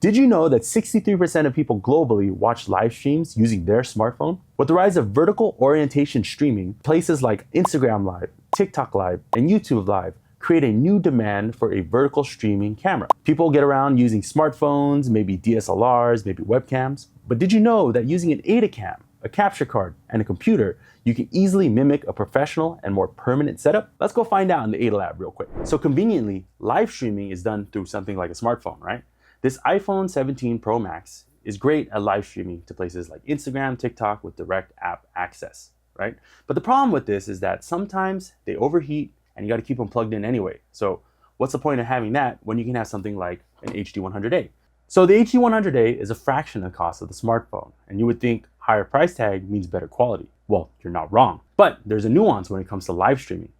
Did you know that 63% of people globally watch live streams using their smartphone? With the rise of vertical orientation streaming, places like Instagram Live, TikTok Live, and YouTube Live create a new demand for a vertical streaming camera. People get around using smartphones, maybe DSLRs, maybe webcams. But did you know that using an AIDA cam, a capture card, and a computer, you can easily mimic a professional and more permanent setup? Let's go find out in the Aida Lab real quick. So conveniently, live streaming is done through something like a smartphone, right? This iPhone 17 Pro Max is great at live streaming to places like Instagram, TikTok with direct app access, right? But the problem with this is that sometimes they overheat and you got to keep them plugged in anyway. So what's the point of having that when you can have something like an HD100A? So the HD100A is a fraction of the cost of the smartphone, and you would think higher price tag means better quality. Well, you're not wrong. But there's a nuance when it comes to live streaming.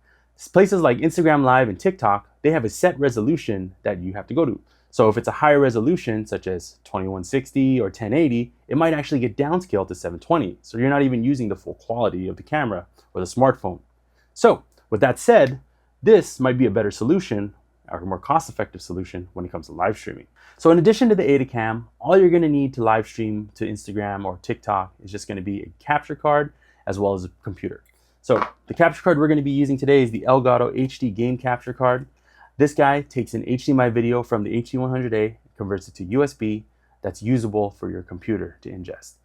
Places like Instagram Live and TikTok, they have a set resolution that you have to go to. So if it's a higher resolution, such as 2160 or 1080, it might actually get downscaled to 720. So you're not even using the full quality of the camera or the smartphone. So with that said, this might be a better solution or a more cost-effective solution when it comes to live streaming. So in addition to the AIDA cam, all you're gonna need to live stream to Instagram or TikTok is just gonna be a capture card as well as a computer. So the capture card we're gonna be using today is the Elgato HD game capture card. This guy takes an HDMI video from the HD100A, converts it to USB that's usable for your computer to ingest.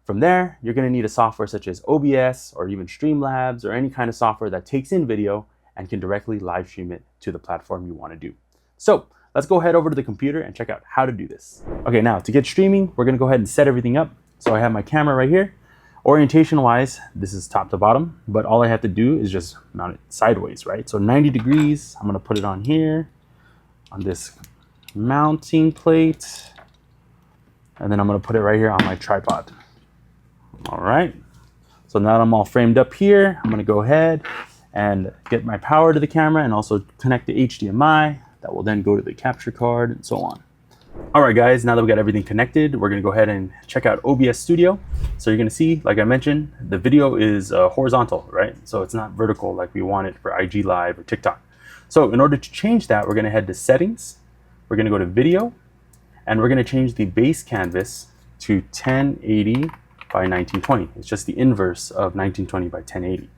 From there, you're gonna need a software such as OBS or even Streamlabs or any kind of software that takes in video and can directly live stream it to the platform you wanna do. So let's go head over to the computer and check out how to do this. Okay, now to get streaming, we're gonna go ahead and set everything up. So I have my camera right here. Orientation wise, this is top to bottom, but all I have to do is just mount it sideways, right? So 90 degrees, I'm gonna put it on here, on this mounting plate, and then I'm gonna put it right here on my tripod. All right, so now that I'm all framed up here, I'm gonna go ahead and get my power to the camera and also connect the HDMI. That will then go to the capture card and so on. All right, guys, now that we got everything connected, we're gonna go ahead and check out OBS Studio. So you're gonna see, like I mentioned, the video is horizontal, right? So it's not vertical like we want it for IG Live or TikTok. So in order to change that, we're gonna head to Settings, we're gonna go to Video, and we're gonna change the base canvas to 1080 by 1920. It's just the inverse of 1920 by 1080.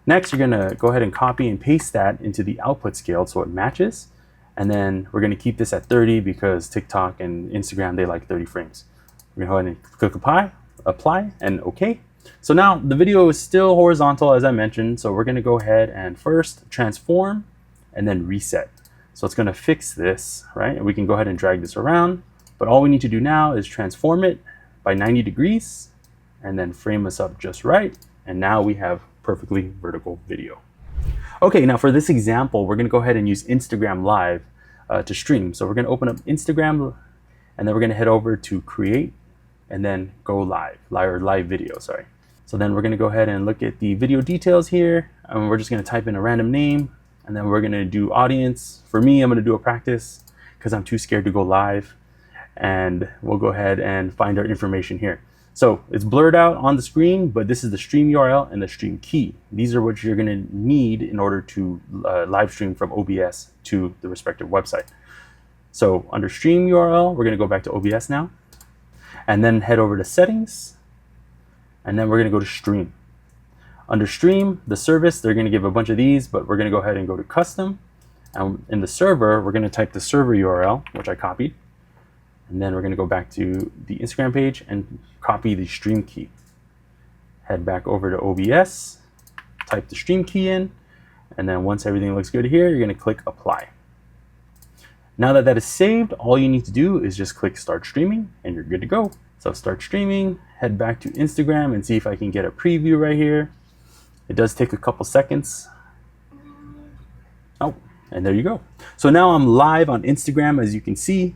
Next, you're gonna go ahead and copy and paste that into the output scale so it matches. And then we're gonna keep this at 30 because TikTok and Instagram, they like 30 frames. We're gonna go ahead and click apply and okay. So now the video is still horizontal as I mentioned. So we're gonna go ahead and first transform and then reset. So it's gonna fix this, right? And we can go ahead and drag this around, but all we need to do now is transform it by 90 degrees and then frame us up just right. And now we have perfectly vertical video. Okay, now for this example, we're gonna go ahead and use Instagram Live to stream. So we're gonna open up Instagram and then we're gonna head over to create and then go live video, sorry. So then we're gonna go ahead and look at the video details here. And we're just gonna type in a random name and then we're gonna do audience. For me, I'm gonna do a practice because I'm too scared to go live. And we'll go ahead and find our information here. So it's blurred out on the screen, but this is the stream URL and the stream key. These are what you're gonna need in order to live stream from OBS to the respective website. So under stream URL, we're gonna go back to OBS now, and then head over to settings, and then we're gonna go to stream. Under stream, the service, they're gonna give a bunch of these, but we're gonna go ahead and go to custom. And in the server, we're gonna type the server URL, which I copied. And then we're gonna go back to the Instagram page and copy the stream key. Head back over to OBS, type the stream key in, and then once everything looks good here, you're gonna click apply. Now that that is saved, all you need to do is just click start streaming and you're good to go. So start streaming, head back to Instagram and see if I can get a preview right here. It does take a couple seconds. Oh, and there you go. So now I'm live on Instagram, as you can see.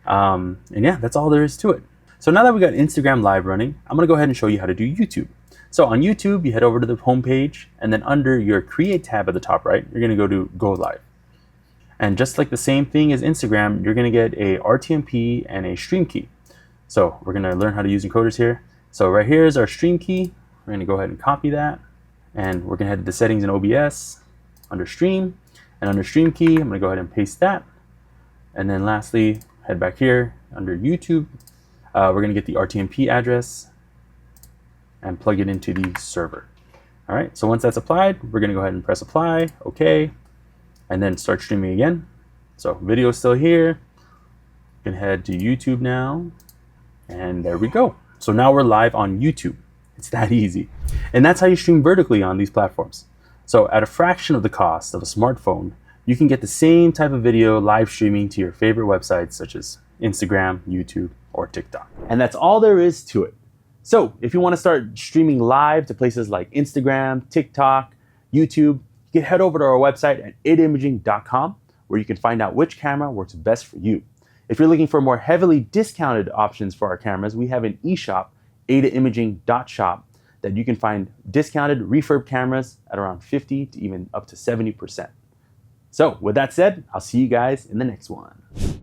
And yeah, that's all there is to it. So now that we got Instagram Live running, I'm gonna go ahead and show you how to do YouTube. So on YouTube, you head over to the home page, and then under your Create tab at the top right, you're gonna go to Go Live. And just like the same thing as Instagram, you're gonna get a RTMP and a stream key. So we're gonna learn how to use encoders here. So right here is our stream key. We're gonna go ahead and copy that, and we're gonna head to the settings in OBS, under stream, and under stream key, I'm gonna go ahead and paste that. And then lastly, head back here under YouTube. We're going to get the RTMP address and plug it into the server. All right, so once that's applied, we're going to go ahead and press apply, OK, and then start streaming again. So video is still here. You can head to YouTube now, and there we go. So now we're live on YouTube. It's that easy. And that's how you stream vertically on these platforms. So at a fraction of the cost of a smartphone, you can get the same type of video live streaming to your favorite websites such as Instagram, YouTube, or TikTok. And that's all there is to it. So if you want to start streaming live to places like Instagram, TikTok, YouTube, you can head over to our website at aidaimaging.com, where you can find out which camera works best for you. If you're looking for more heavily discounted options for our cameras, we have an eShop, aidaimaging.shop, that you can find discounted refurb cameras at around 50 to even up to 70%. So with that said, I'll see you guys in the next one.